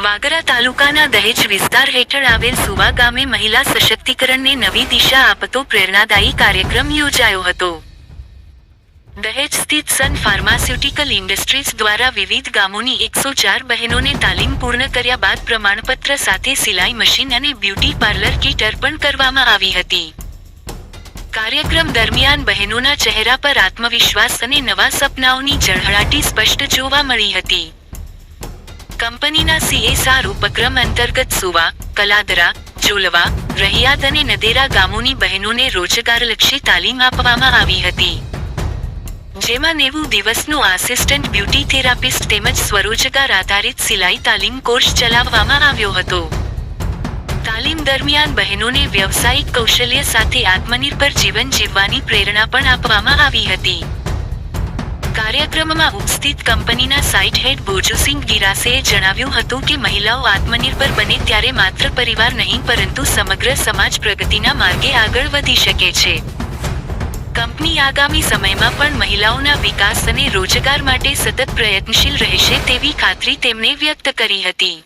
વાગરા તાલુકાના દહેજ વિસ્તાર હેઠળ આવેલ સુવા ગામે મહિલા સશક્તિકરણને નવી દિશા આપતો પ્રેરણાદાયી કાર્યક્રમ યોજાયો હતો. દહેજ સ્થિત સન ફાર્માસ્યુટિકલ ઇન્ડસ્ટ્રીઝ દ્વારા વિવિધ ગામોની 104 બહેનોને તાલીમ પૂર્ણ કર્યા બાદ પ્રમાણપત્ર સાથે સિલાઈ મશીન અને બ્યુટી પાર્લર કીટ અર્પણ કરવામાં આવી હતી. કાર્યક્રમ દરમિયાન બહેનોના ચહેરા પર આત્મવિશ્વાસ અને નવા સપનાઓની ઝળહળાટી સ્પષ્ટ જોવા મળી હતી. કંપનીના CSR ઉપક્રમ અંતર્ગત સુવા, કલાદરા, જોલવા, રહિયાદ અને નદેરા ગામોની બહેનોને રોજગારલક્ષી તાલીમ આપવામાં આવી હતી. જેમાં 90 દિવસનો આસિસ્ટન્ટ બ્યુટી થેરાપિસ્ટ તેમજ સ્વરોજગાર આધારિત સિલાઈ તાલીમ કોર્સ ચલાવવામાં આવ્યો હતો. તાલીમ દરમિયાન બહેનોને વ્યવસાયિક કૌશલ્ય સાથે આત્મનિર્ભર જીવન જીવવાની પ્રેરણા પણ આપવામાં આવી હતી. કાર્યક્રમમાં ઉપસ્થિત કંપનીના સાઇટ હેડ ભોજુસિંહ ગિરાસેએ જણાવ્યું હતું કે મહિલાઓ આત્મનિર્ભર બને ત્યારે માત્ર પરિવાર નહીં પરંતુ સમગ્ર સમાજ પ્રગતિના માર્ગે આગળ વધી શકે છે. કંપની આગામી સમયમાં પણ મહિલાઓના વિકાસ અને રોજગાર માટે સતત પ્રયત્નશીલ રહેશે તેવી ખાતરી તેમણે વ્યક્ત કરી હતી.